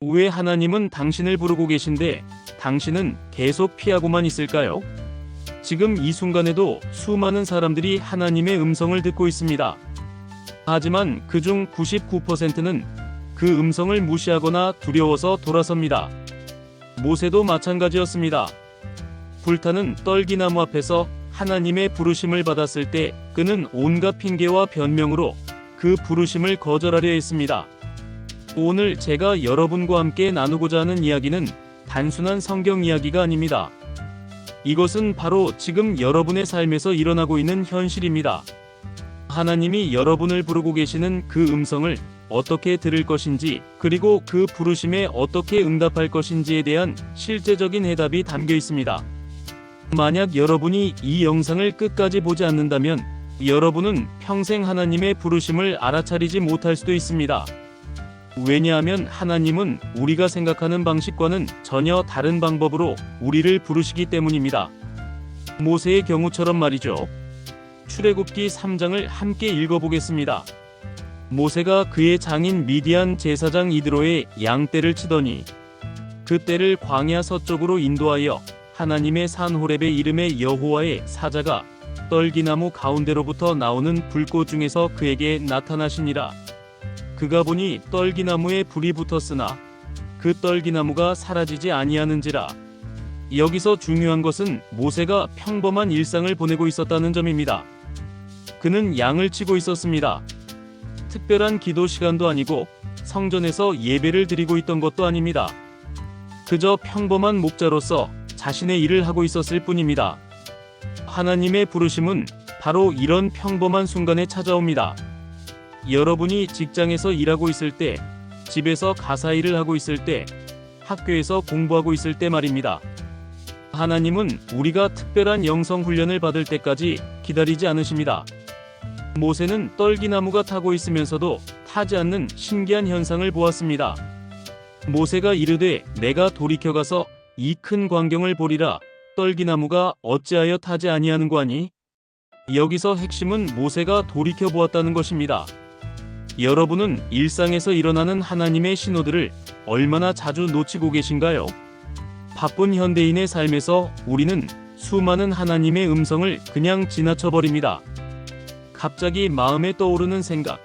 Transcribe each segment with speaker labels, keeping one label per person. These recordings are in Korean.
Speaker 1: 왜 하나님은 당신을 부르고 계신데 당신은 계속 피하고만 있을까요? 지금 이 순간에도 수많은 사람들이 하나님의 음성을 듣고 있습니다. 하지만 그중 99%는 그 음성을 무시하거나 두려워서 돌아섭니다. 모세도 마찬가지였습니다. 불타는 떨기나무 앞에서 하나님의 부르심을 받았을 때 그는 온갖 핑계와 변명으로 그 부르심을 거절하려 했습니다. 오늘 제가 여러분과 함께 나누고자 하는 이야기는 단순한 성경 이야기가 아닙니다. 이것은 바로 지금 여러분의 삶에서 일어나고 있는 현실입니다. 하나님이 여러분을 부르고 계시는 그 음성을 어떻게 들을 것인지, 그리고 그 부르심에 어떻게 응답할 것인지에 대한 실제적인 해답이 담겨 있습니다. 만약 여러분이 이 영상을 끝까지 보지 않는다면 여러분은 평생 하나님의 부르심을 알아차리지 못할 수도 있습니다. 왜냐하면 하나님은 우리가 생각하는 방식과는 전혀 다른 방법으로 우리를 부르시기 때문입니다. 모세의 경우처럼 말이죠. 출애굽기 3장을 함께 읽어보겠습니다. 모세가 그의 장인 미디안 제사장 이드로의 양떼를 치더니 그 떼를 광야 서쪽으로 인도하여 하나님의 산 호렙의 이름의 여호와의 사자가 떨기나무 가운데로부터 나오는 불꽃 중에서 그에게 나타나시니라. 그가 보니 떨기나무에 불이 붙었으나 그 떨기나무가 사라지지 아니하는지라. 여기서 중요한 것은 모세가 평범한 일상을 보내고 있었다는 점입니다. 그는 양을 치고 있었습니다. 특별한 기도 시간도 아니고 성전에서 예배를 드리고 있던 것도 아닙니다. 그저 평범한 목자로서 자신의 일을 하고 있었을 뿐입니다. 하나님의 부르심은 바로 이런 평범한 순간에 찾아옵니다. 여러분이 직장에서 일하고 있을 때, 집에서 가사 일을 하고 있을 때, 학교에서 공부하고 있을 때 말입니다. 하나님은 우리가 특별한 영성 훈련을 받을 때까지 기다리지 않으십니다. 모세는 떨기나무가 타고 있으면서도 타지 않는 신기한 현상을 보았습니다. 모세가 이르되 내가 돌이켜가서 이 큰 광경을 보리라. 떨기나무가 어찌하여 타지 아니하는고 하니? 여기서 핵심은 모세가 돌이켜 보았다는 것입니다. 여러분은 일상에서 일어나는 하나님의 신호들을 얼마나 자주 놓치고 계신가요? 바쁜 현대인의 삶에서 우리는 수많은 하나님의 음성을 그냥 지나쳐버립니다. 갑자기 마음에 떠오르는 생각,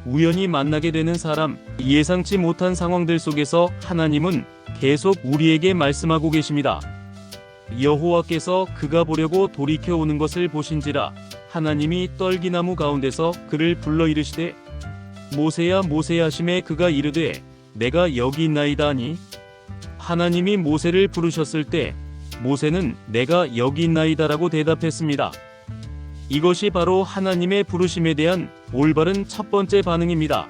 Speaker 1: 우연히 만나게 되는 사람, 예상치 못한 상황들 속에서 하나님은 계속 우리에게 말씀하고 계십니다. 여호와께서 그가 보려고 돌이켜 오는 것을 보신지라. 하나님이 떨기나무 가운데서 그를 불러 이르시되 모세야 모세야 하심에 그가 이르되 내가 여기 있나이다 하니. 하나님이 모세를 부르셨을 때 모세는 내가 여기 있나이다라고 대답했습니다. 이것이 바로 하나님의 부르심에 대한 올바른 첫 번째 반응입니다.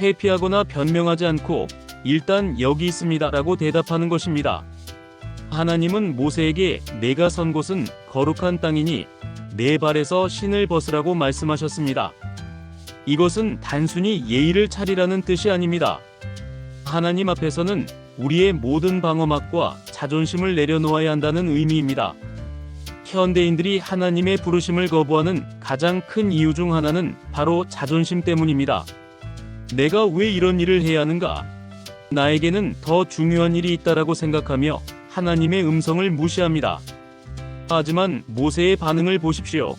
Speaker 1: 회피하거나 변명하지 않고 일단 여기 있습니다라고 대답하는 것입니다. 하나님은 모세에게 내가 선 곳은 거룩한 땅이니 내 발에서 신을 벗으라고 말씀하셨습니다. 이것은 단순히 예의를 차리라는 뜻이 아닙니다. 하나님 앞에서는 우리의 모든 방어막과 자존심을 내려놓아야 한다는 의미입니다. 현대인들이 하나님의 부르심을 거부하는 가장 큰 이유 중 하나는 바로 자존심 때문입니다. 내가 왜 이런 일을 해야 하는가? 나에게는 더 중요한 일이 있다라고 생각하며 하나님의 음성을 무시합니다. 하지만 모세의 반응을 보십시오.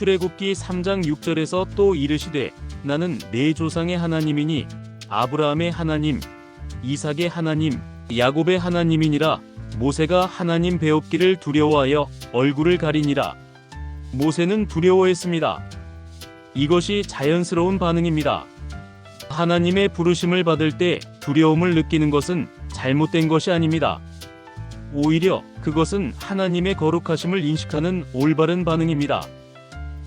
Speaker 1: 출애굽기 3장 6절에서 또 이르시되 나는 내 조상의 하나님이니 아브라함의 하나님, 이삭의 하나님, 야곱의 하나님이니라. 모세가 하나님 배웁기를 두려워하여 얼굴을 가리니라. 모세는 두려워했습니다. 이것이 자연스러운 반응입니다. 하나님의 부르심을 받을 때 두려움을 느끼는 것은 잘못된 것이 아닙니다. 오히려 그것은 하나님의 거룩하심을 인식하는 올바른 반응입니다.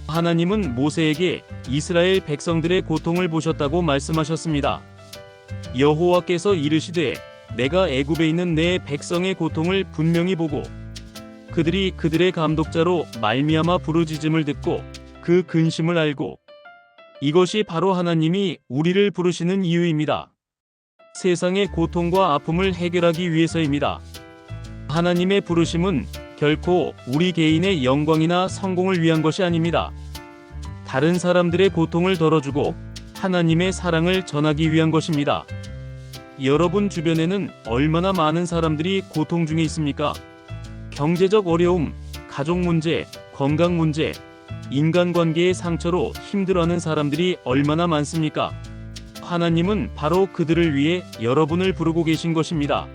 Speaker 1: 하나님은 모세에게 이스라엘 백성들의 고통을 보셨다고 말씀하셨습니다. 여호와께서 이르시되 내가 애굽에 있는 내 백성의 고통을 분명히 보고 그들이 그들의 감독자로 말미암아 부르짖음을 듣고 그 근심을 알고. 이것이 바로 하나님이 우리를 부르시는 이유입니다. 세상의 고통과 아픔을 해결하기 위해서입니다. 하나님의 부르심은 결코 우리 개인의 영광이나 성공을 위한 것이 아닙니다. 다른 사람들의 고통을 덜어주고 하나님의 사랑을 전하기 위한 것입니다. 여러분 주변에는 얼마나 많은 사람들이 고통 중에 있습니까? 경제적 어려움, 가족 문제, 건강 문제, 인간관계의 상처로 힘들어하는 사람들이 얼마나 많습니까? 하나님은 바로 그들을 위해 여러분을 부르고 계신 것입니다.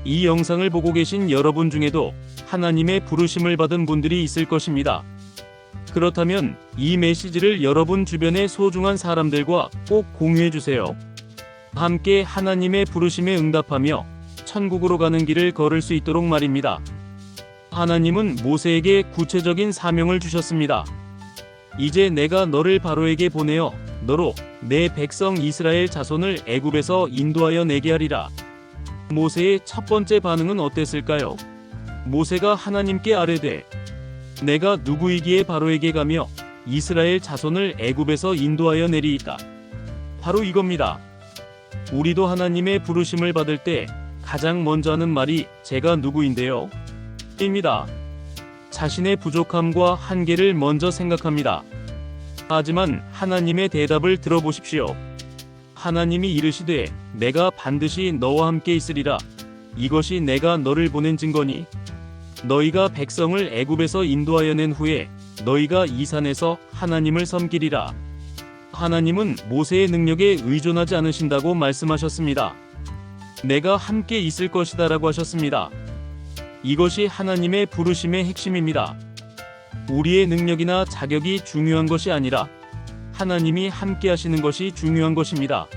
Speaker 1: 이 영상을 보고 계신 여러분 중에도 하나님의 부르심을 받은 분들이 있을 것입니다. 그렇다면 이 메시지를 여러분 주변의 소중한 사람들과 꼭 공유해 주세요. 함께 하나님의 부르심에 응답하며 천국으로 가는 길을 걸을 수 있도록 말입니다. 하나님은 모세에게 구체적인 사명을 주셨습니다. 이제 내가 너를 바로에게 보내어 너로 내 백성 이스라엘 자손을 애굽에서 인도하여 내게 하리라. 모세의 첫 번째 반응은 어땠을까요? 모세가 하나님께 아뢰되 내가 누구이기에 바로에게 가며 이스라엘 자손을 애굽에서 인도하여 내리이까. 바로 이겁니다. 우리도 하나님의 부르심을 받을 때 가장 먼저 하는 말이 제가 누구인데요? 입니다. 자신의 부족함과 한계를 먼저 생각합니다. 하지만 하나님의 대답을 들어보십시오. 하나님이 이르시되 내가 반드시 너와 함께 있으리라. 이것이 내가 너를 보낸 증거니 너희가 백성을 애굽에서 인도하여 낸 후에 너희가 이 산에서 하나님을 섬기리라. 하나님은 모세의 능력에 의존하지 않으신다고 말씀하셨습니다. 내가 함께 있을 것이다 라고 하셨습니다. 이것이 하나님의 부르심의 핵심입니다. 우리의 능력이나 자격이 중요한 것이 아니라 하나님이 함께 하시는 것이 중요한 것입니다.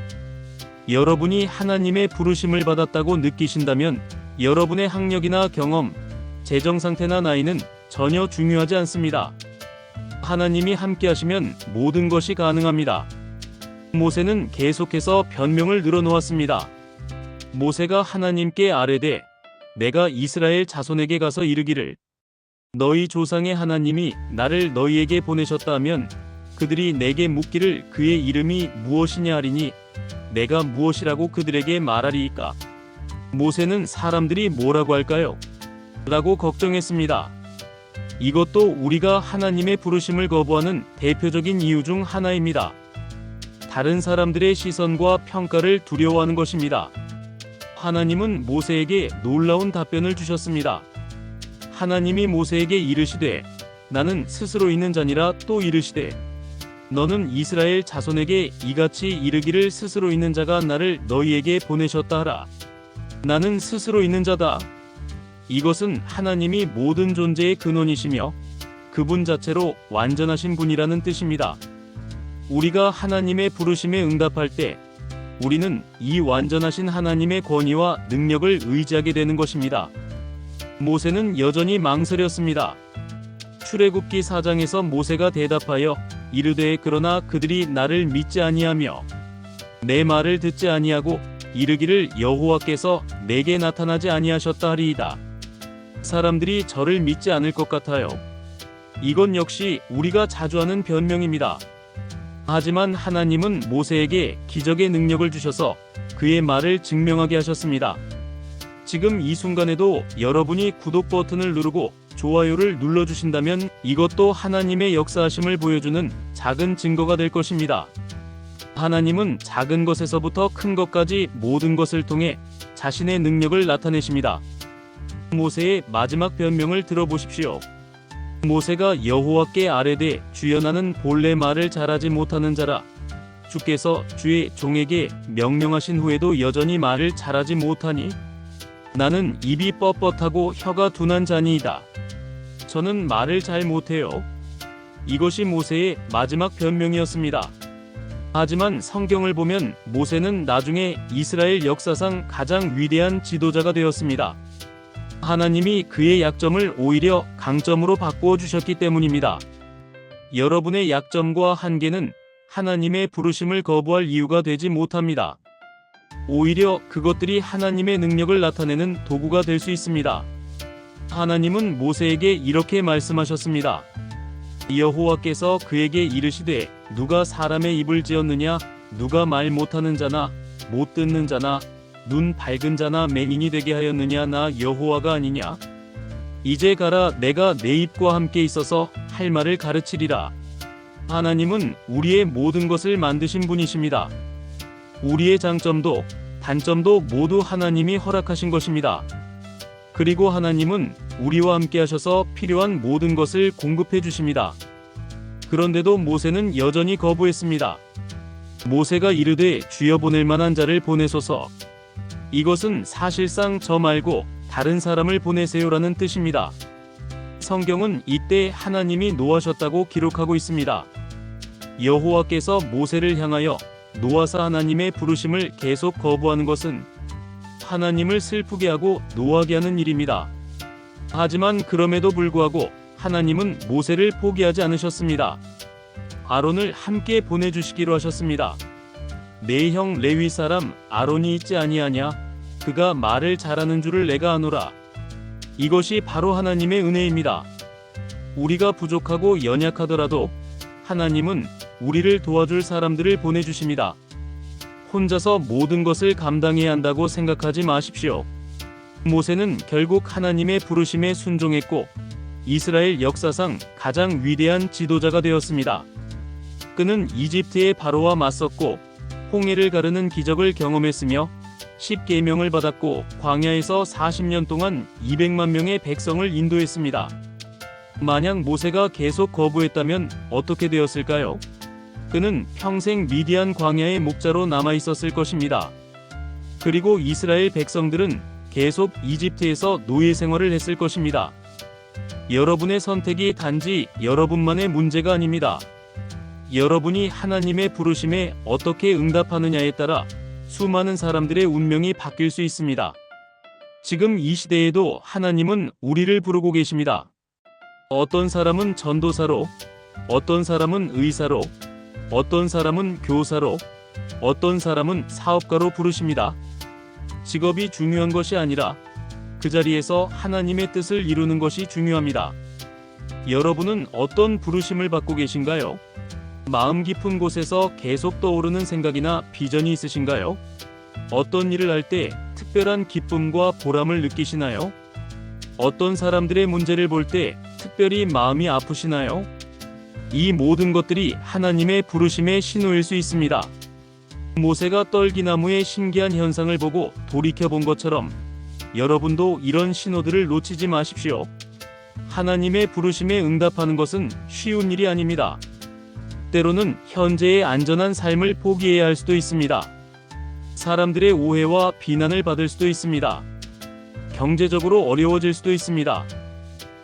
Speaker 1: 여러분이 하나님의 부르심을 받았다고 느끼신다면 여러분의 학력이나 경험, 재정 상태나 나이는 전혀 중요하지 않습니다. 하나님이 함께 하시면 모든 것이 가능합니다. 모세는 계속해서 변명을 늘어놓았습니다. 모세가 하나님께 아뢰되 내가 이스라엘 자손에게 가서 이르기를 너희 조상의 하나님이 나를 너희에게 보내셨다 하면 그들이 내게 묻기를 그의 이름이 무엇이냐 하리니 내가 무엇이라고 그들에게 말하리이까. 모세는 사람들이 뭐라고 할까요? 라고 걱정했습니다. 이것도 우리가 하나님의 부르심을 거부하는 대표적인 이유 중 하나입니다. 다른 사람들의 시선과 평가를 두려워하는 것입니다. 하나님은 모세에게 놀라운 답변을 주셨습니다. 하나님이 모세에게 이르시되 나는 스스로 있는 자니라. 또 이르시되 너는 이스라엘 자손에게 이같이 이르기를 스스로 있는 자가 나를 너희에게 보내셨다 하라. 나는 스스로 있는 자다. 이것은 하나님이 모든 존재의 근원이시며 그분 자체로 완전하신 분이라는 뜻입니다. 우리가 하나님의 부르심에 응답할 때 우리는 이 완전하신 하나님의 권위와 능력을 의지하게 되는 것입니다. 모세는 여전히 망설였습니다. 출애굽기 4장에서 모세가 대답하여 이르되 그러나 그들이 나를 믿지 아니하며 내 말을 듣지 아니하고 이르기를 여호와께서 내게 나타나지 아니하셨다 하리이다. 사람들이 저를 믿지 않을 것 같아요. 이건 역시 우리가 자주 하는 변명입니다. 하지만 하나님은 모세에게 기적의 능력을 주셔서 그의 말을 증명하게 하셨습니다. 지금 이 순간에도 여러분이 구독 버튼을 누르고 좋아요를 눌러주신다면 이것도 하나님의 역사하심을 보여주는 작은 증거가 될 것입니다. 하나님은 작은 것에서부터 큰 것까지 모든 것을 통해 자신의 능력을 나타내십니다. 모세의 마지막 변명을 들어보십시오. 모세가 여호와께 아뢰되 주여 나는 본래 말을 잘하지 못하는 자라. 주께서 주의 종에게 명령하신 후에도 여전히 말을 잘하지 못하니 나는 입이 뻣뻣하고 혀가 둔한 자니이다. 저는 말을 잘 못해요. 이것이 모세의 마지막 변명이었습니다. 하지만 성경을 보면 모세는 나중에 이스라엘 역사상 가장 위대한 지도자가 되었습니다. 하나님이 그의 약점을 오히려 강점으로 바꾸어 주셨기 때문입니다. 여러분의 약점과 한계는 하나님의 부르심을 거부할 이유가 되지 못합니다. 오히려 그것들이 하나님의 능력을 나타내는 도구가 될 수 있습니다. 하나님은 모세에게 이렇게 말씀하셨습니다. 여호와께서 그에게 이르시되 누가 사람의 입을 지었느냐? 누가 말 못하는 자나 못 듣는 자나 눈 밝은 자나 맹인이 되게 하였느냐? 나 여호와가 아니냐? 이제 가라. 내가 내 입과 함께 있어서 할 말을 가르치리라. 하나님은 우리의 모든 것을 만드신 분이십니다. 우리의 장점도 단점도 모두 하나님이 허락하신 것입니다. 그리고 하나님은 우리와 함께 하셔서 필요한 모든 것을 공급해 주십니다. 그런데도 모세는 여전히 거부했습니다. 모세가 이르되 주여 보낼 만한 자를 보내소서. 이것은 사실상 저 말고 다른 사람을 보내세요라는 뜻입니다. 성경은 이때 하나님이 노하셨다고 기록하고 있습니다. 여호와께서 모세를 향하여 노하사 하나님의 부르심을 계속 거부하는 것은 하나님을 슬프게 하고 노하게 하는 일입니다. 하지만 그럼에도 불구하고 하나님은 모세를 포기하지 않으셨습니다. 아론을 함께 보내주시기로 하셨습니다. 내 형 레위 사람 아론이 있지 아니하냐? 그가 말을 잘하는 줄을 내가 아노라. 이것이 바로 하나님의 은혜입니다. 우리가 부족하고 연약하더라도 하나님은 우리를 도와줄 사람들을 보내주십니다. 혼자서 모든 것을 감당해야 한다고 생각하지 마십시오. 모세는 결국 하나님의 부르심에 순종했고 이스라엘 역사상 가장 위대한 지도자가 되었습니다. 그는 이집트의 바로와 맞섰고 홍해를 가르는 기적을 경험했으며 10계명을 받았고 광야에서 40년 동안 200만 명의 백성을 인도했습니다. 만약 모세가 계속 거부했다면 어떻게 되었을까요? 그는 평생 미디안 광야의 목자로 남아 있었을 것입니다. 그리고 이스라엘 백성들은 계속 이집트에서 노예 생활을 했을 것입니다. 여러분의 선택이 단지 여러분만의 문제가 아닙니다. 여러분이 하나님의 부르심에 어떻게 응답하느냐에 따라 수많은 사람들의 운명이 바뀔 수 있습니다. 지금 이 시대에도 하나님은 우리를 부르고 계십니다. 어떤 사람은 전도사로, 어떤 사람은 의사로, 어떤 사람은 교사로, 어떤 사람은 사업가로 부르십니다. 직업이 중요한 것이 아니라 그 자리에서 하나님의 뜻을 이루는 것이 중요합니다. 여러분은 어떤 부르심을 받고 계신가요? 마음 깊은 곳에서 계속 떠오르는 생각이나 비전이 있으신가요? 어떤 일을 할 때 특별한 기쁨과 보람을 느끼시나요? 어떤 사람들의 문제를 볼 때 특별히 마음이 아프시나요? 이 모든 것들이 하나님의 부르심의 신호일 수 있습니다. 모세가 떨기나무의 신기한 현상을 보고 돌이켜본 것처럼 여러분도 이런 신호들을 놓치지 마십시오. 하나님의 부르심에 응답하는 것은 쉬운 일이 아닙니다. 때로는 현재의 안전한 삶을 포기해야 할 수도 있습니다. 사람들의 오해와 비난을 받을 수도 있습니다. 경제적으로 어려워질 수도 있습니다.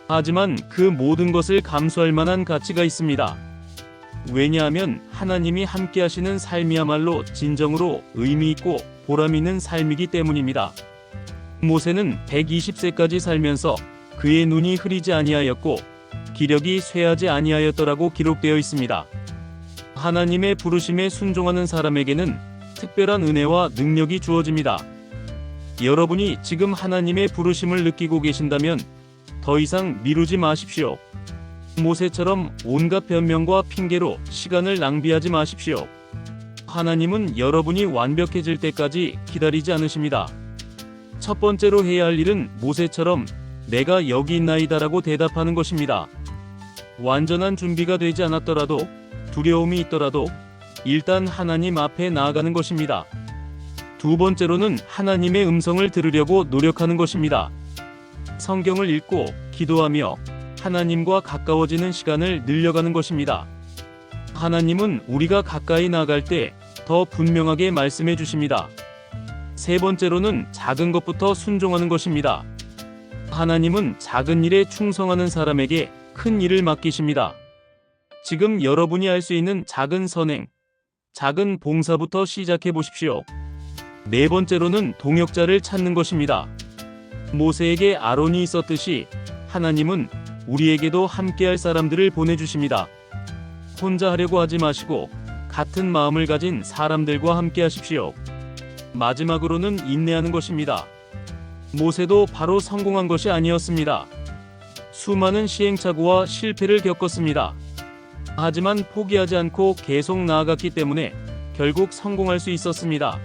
Speaker 1: 하지만 그 모든 것을 감수할 만한 가치가 있습니다. 왜냐하면 하나님이 함께 하시는 삶이야말로 진정으로 의미 있고 보람 있는 삶이기 때문입니다. 모세는 120세까지 살면서 그의 눈이 흐리지 아니하였고 기력이 쇠하지 아니하였더라고 기록되어 있습니다. 하나님의 부르심에 순종하는 사람에게는 특별한 은혜와 능력이 주어집니다. 여러분이 지금 하나님의 부르심을 느끼고 계신다면 더 이상 미루지 마십시오. 모세처럼 온갖 변명과 핑계로 시간을 낭비하지 마십시오. 하나님은 여러분이 완벽해질 때까지 기다리지 않으십니다. 첫 번째로 해야 할 일은 모세처럼 내가 여기 있나이다라고 대답하는 것입니다. 완전한 준비가 되지 않았더라도 두려움이 있더라도 일단 하나님 앞에 나아가는 것입니다. 두 번째로는 하나님의 음성을 들으려고 노력하는 것입니다. 성경을 읽고 기도하며 하나님과 가까워지는 시간을 늘려가는 것입니다. 하나님은 우리가 가까이 나아갈 때 더 분명하게 말씀해 주십니다. 세 번째로는 작은 것부터 순종하는 것입니다. 하나님은 작은 일에 충성하는 사람에게 큰 일을 맡기십니다. 지금 여러분이 할 수 있는 작은 선행, 작은 봉사부터 시작해 보십시오. 네 번째로는 동역자를 찾는 것입니다. 모세에게 아론이 있었듯이 하나님은 우리에게도 함께할 사람들을 보내주십니다. 혼자 하려고 하지 마시고 같은 마음을 가진 사람들과 함께 하십시오. 마지막으로는 인내하는 것입니다. 모세도 바로 성공한 것이 아니었습니다. 수많은 시행착오와 실패를 겪었습니다. 하지만 포기하지 않고 계속 나아갔기 때문에 결국 성공할 수 있었습니다.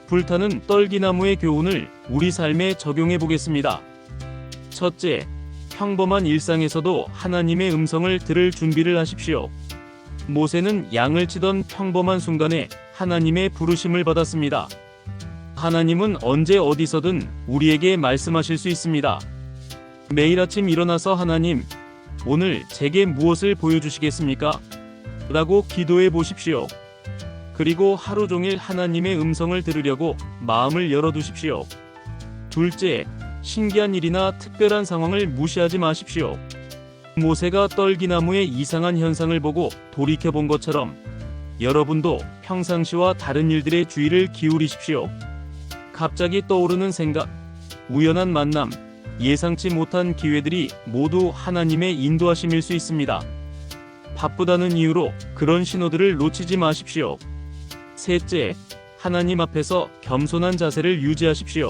Speaker 1: 불타는 떨기나무의 교훈을 우리 삶에 적용해 보겠습니다. 첫째, 평범한 일상에서도 하나님의 음성을 들을 준비를 하십시오. 모세는 양을 치던 평범한 순간에 하나님의 부르심을 받았습니다. 하나님은 언제 어디서든 우리에게 말씀하실 수 있습니다. 매일 아침 일어나서 하나님, 오늘 제게 무엇을 보여주시겠습니까? 라고 기도해 보십시오. 그리고 하루 종일 하나님의 음성을 들으려고 마음을 열어두십시오. 둘째, 신기한 일이나 특별한 상황을 무시하지 마십시오. 모세가 떨기나무의 이상한 현상을 보고 돌이켜본 것처럼 여러분도 평상시와 다른 일들의 주의를 기울이십시오. 갑자기 떠오르는 생각, 우연한 만남, 예상치 못한 기회들이 모두 하나님의 인도하심일 수 있습니다. 바쁘다는 이유로 그런 신호들을 놓치지 마십시오. 셋째, 하나님 앞에서 겸손한 자세를 유지하십시오.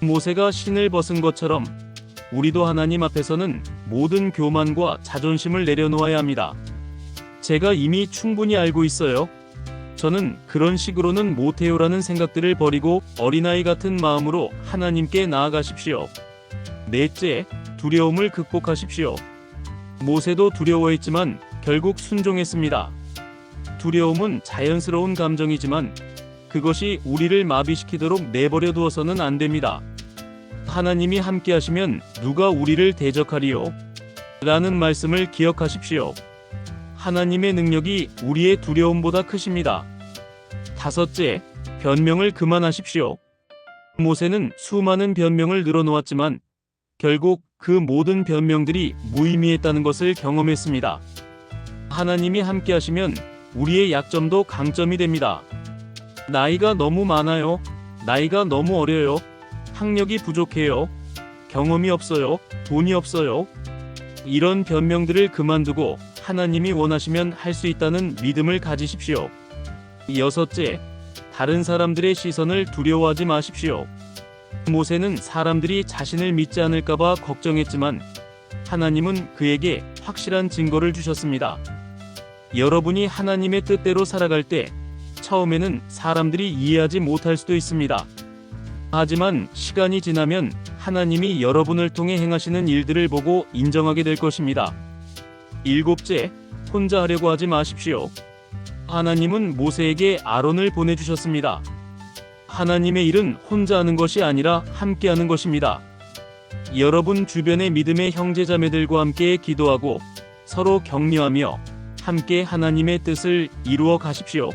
Speaker 1: 모세가 신을 벗은 것처럼 우리도 하나님 앞에서는 모든 교만과 자존심을 내려놓아야 합니다. 제가 이미 충분히 알고 있어요. 저는 그런 식으로는 못해요라는 생각들을 버리고 어린아이 같은 마음으로 하나님께 나아가십시오. 넷째, 두려움을 극복하십시오. 모세도 두려워했지만 결국 순종했습니다. 두려움은 자연스러운 감정이지만 그것이 우리를 마비시키도록 내버려 두어서는 안 됩니다. 하나님이 함께 하시면 누가 우리를 대적하리요? 라는 말씀을 기억하십시오. 하나님의 능력이 우리의 두려움보다 크십니다. 다섯째, 변명을 그만하십시오. 모세는 수많은 변명을 늘어놓았지만 결국 그 모든 변명들이 무의미했다는 것을 경험했습니다. 하나님이 함께 하시면 우리의 약점도 강점이 됩니다. 나이가 너무 많아요. 나이가 너무 어려요. 학력이 부족해요. 경험이 없어요. 돈이 없어요. 이런 변명들을 그만두고 하나님이 원하시면 할 수 있다는 믿음을 가지십시오. 여섯째, 다른 사람들의 시선을 두려워하지 마십시오. 모세는 사람들이 자신을 믿지 않을까봐 걱정했지만 하나님은 그에게 확실한 증거를 주셨습니다. 여러분이 하나님의 뜻대로 살아갈 때 처음에는 사람들이 이해하지 못할 수도 있습니다. 하지만 시간이 지나면 하나님이 여러분을 통해 행하시는 일들을 보고 인정하게 될 것입니다. 일곱째, 혼자 하려고 하지 마십시오. 하나님은 모세에게 아론을 보내주셨습니다. 하나님의 일은 혼자 하는 것이 아니라 함께 하는 것입니다. 여러분 주변의 믿음의 형제자매들과 함께 기도하고 서로 격려하며 함께 하나님의 뜻을 이루어 가십시오.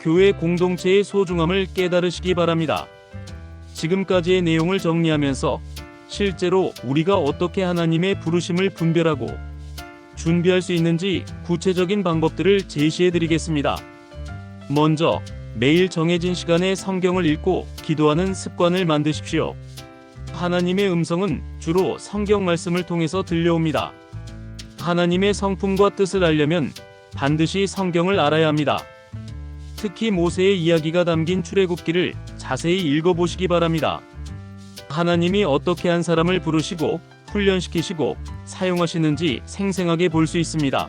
Speaker 1: 교회 공동체의 소중함을 깨달으시기 바랍니다. 지금까지의 내용을 정리하면서 실제로 우리가 어떻게 하나님의 부르심을 분별하고 준비할 수 있는지 구체적인 방법들을 제시해 드리겠습니다. 먼저 매일 정해진 시간에 성경을 읽고 기도하는 습관을 만드십시오. 하나님의 음성은 주로 성경 말씀을 통해서 들려옵니다. 하나님의 성품과 뜻을 알려면 반드시 성경을 알아야 합니다. 특히 모세의 이야기가 담긴 출애굽기를 자세히 읽어보시기 바랍니다. 하나님이 어떻게 한 사람을 부르시고 훈련시키시고 사용하시는지 생생하게 볼 수 있습니다.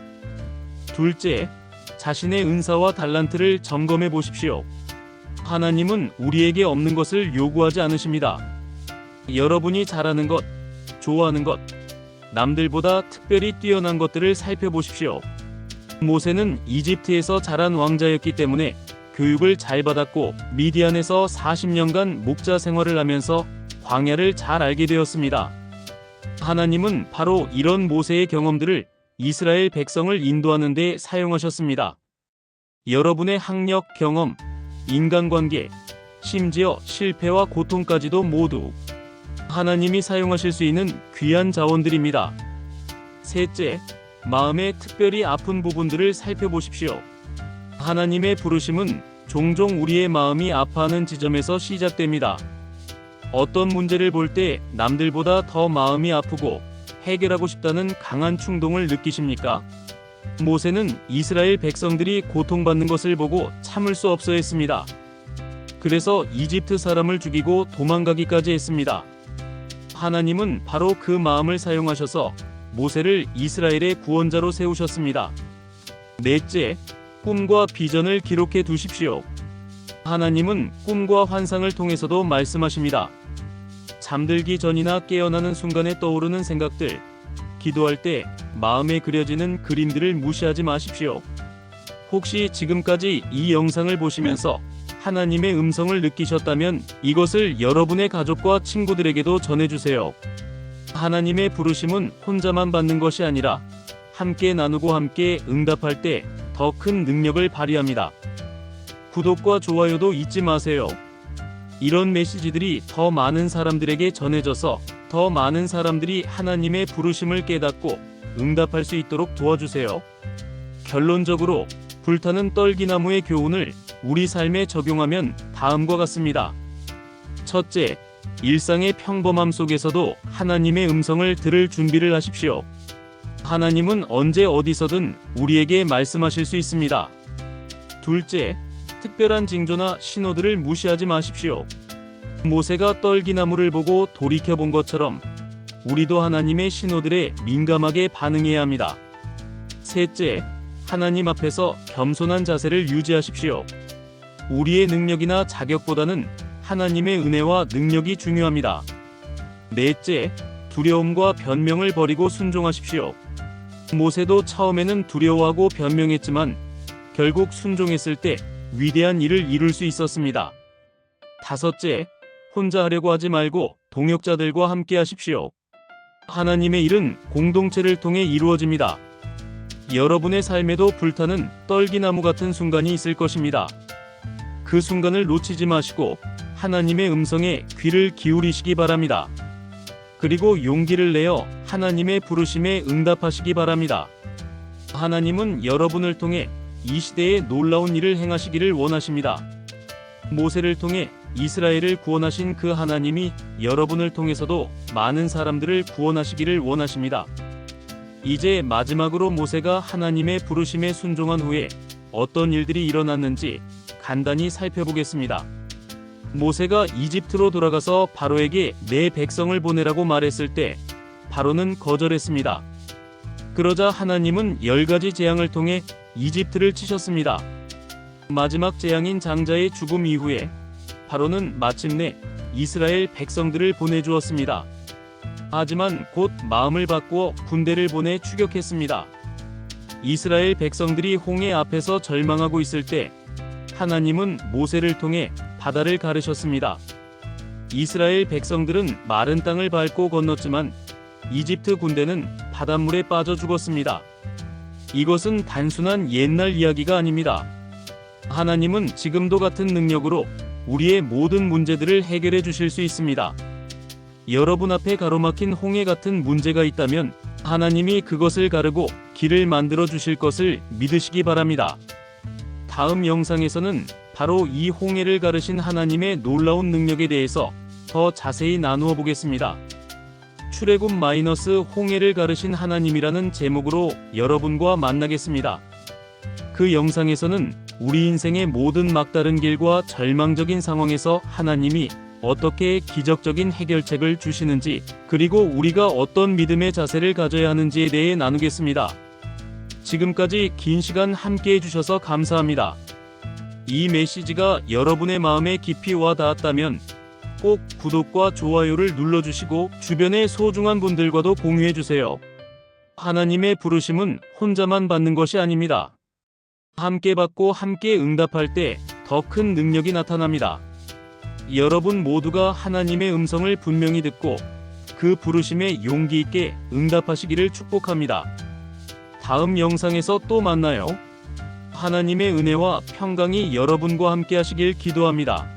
Speaker 1: 둘째, 자신의 은사와 달란트를 점검해 보십시오. 하나님은 우리에게 없는 것을 요구하지 않으십니다. 여러분이 잘하는 것, 좋아하는 것, 남들보다 특별히 뛰어난 것들을 살펴보십시오. 모세는 이집트에서 자란 왕자였기 때문에 교육을 잘 받았고 미디안에서 40년간 목자 생활을 하면서 광야를 잘 알게 되었습니다. 하나님은 바로 이런 모세의 경험들을 이스라엘 백성을 인도하는 데 사용하셨습니다. 여러분의 학력, 경험, 인간관계, 심지어 실패와 고통까지도 모두 하나님이 사용하실 수 있는 귀한 자원들입니다. 셋째, 마음의 특별히 아픈 부분들을 살펴보십시오. 하나님의 부르심은 종종 우리의 마음이 아파하는 지점에서 시작됩니다. 어떤 문제를 볼 때 남들보다 더 마음이 아프고 해결하고 싶다는 강한 충동을 느끼십니까? 모세는 이스라엘 백성들이 고통받는 것을 보고 참을 수 없어 했습니다. 그래서 이집트 사람을 죽이고 도망가기까지 했습니다. 하나님은 바로 그 마음을 사용하셔서 모세를 이스라엘의 구원자로 세우셨습니다. 넷째, 꿈과 비전을 기록해 두십시오. 하나님은 꿈과 환상을 통해서도 말씀하십니다. 잠들기 전이나 깨어나는 순간에 떠오르는 생각들, 기도할 때 마음에 그려지는 그림들을 무시하지 마십시오. 혹시 지금까지 이 영상을 보시면서 하나님의 음성을 느끼셨다면 이것을 여러분의 가족과 친구들에게도 전해주세요. 하나님의 부르심은 혼자만 받는 것이 아니라 함께 나누고 함께 응답할 때 더 큰 능력을 발휘합니다. 구독과 좋아요도 잊지 마세요. 이런 메시지들이 더 많은 사람들에게 전해져서 더 많은 사람들이 하나님의 부르심을 깨닫고 응답할 수 있도록 도와주세요. 결론적으로 불타는 떨기나무의 교훈을 우리 삶에 적용하면 다음과 같습니다. 첫째, 일상의 평범함 속에서도 하나님의 음성을 들을 준비를 하십시오. 하나님은 언제 어디서든 우리에게 말씀하실 수 있습니다. 둘째, 특별한 징조나 신호들을 무시하지 마십시오. 모세가 떨기나무를 보고 돌이켜본 것처럼 우리도 하나님의 신호들에 민감하게 반응해야 합니다. 셋째, 하나님 앞에서 겸손한 자세를 유지하십시오. 우리의 능력이나 자격보다는 하나님의 은혜와 능력이 중요합니다. 넷째, 두려움과 변명을 버리고 순종하십시오. 모세도 처음에는 두려워하고 변명했지만 결국 순종했을 때 위대한 일을 이룰 수 있었습니다. 다섯째, 혼자 하려고 하지 말고 동역자들과 함께 하십시오. 하나님의 일은 공동체를 통해 이루어집니다. 여러분의 삶에도 불타는 떨기나무 같은 순간이 있을 것입니다. 그 순간을 놓치지 마시고 하나님의 음성에 귀를 기울이시기 바랍니다. 그리고 용기를 내어 하나님의 부르심에 응답하시기 바랍니다. 하나님은 여러분을 통해 이 시대에 놀라운 일을 행하시기를 원하십니다. 모세를 통해 이스라엘을 구원하신 그 하나님이 여러분을 통해서도 많은 사람들을 구원하시기를 원하십니다. 이제 마지막으로 모세가 하나님의 부르심에 순종한 후에 어떤 일들이 일어났는지 간단히 살펴보겠습니다. 모세가 이집트로 돌아가서 바로에게 내 백성을 보내라고 말했을 때 바로는 거절했습니다. 그러자 하나님은 10가지 재앙을 통해 이집트를 치셨습니다. 마지막 재앙인 장자의 죽음 이후에 바로는 마침내 이스라엘 백성들을 보내주었습니다. 하지만 곧 마음을 바꾸어 군대를 보내 추격했습니다. 이스라엘 백성들이 홍해 앞에서 절망하고 있을 때 하나님은 모세를 통해 바다를 가르셨습니다. 이스라엘 백성들은 마른 땅을 밟고 건넜지만 이집트 군대는 바닷물에 빠져 죽었습니다. 이것은 단순한 옛날 이야기가 아닙니다. 하나님은 지금도 같은 능력으로 우리의 모든 문제들을 해결해 주실 수 있습니다. 여러분 앞에 가로막힌 홍해 같은 문제가 있다면 하나님이 그것을 가르고 길을 만들어 주실 것을 믿으시기 바랍니다. 다음 영상에서는 바로 이 홍해를 가르신 하나님의 놀라운 능력에 대해서 더 자세히 나누어 보겠습니다. 출애굽 홍해를 가르신 하나님이라는 제목으로 여러분과 만나겠습니다. 그 영상에서는 우리 인생의 모든 막다른 길과 절망적인 상황에서 하나님이 어떻게 기적적인 해결책을 주시는지, 그리고 우리가 어떤 믿음의 자세를 가져야 하는지에 대해 나누겠습니다. 지금까지 긴 시간 함께 해주셔서 감사합니다. 이 메시지가 여러분의 마음에 깊이 와 닿았다면 꼭 구독과 좋아요를 눌러주시고 주변의 소중한 분들과도 공유해주세요. 하나님의 부르심은 혼자만 받는 것이 아닙니다. 함께 받고 함께 응답할 때 더 큰 능력이 나타납니다. 여러분 모두가 하나님의 음성을 분명히 듣고 그 부르심에 용기 있게 응답하시기를 축복합니다. 다음 영상에서 또 만나요. 하나님의 은혜와 평강이 여러분과 함께 하시길 기도합니다.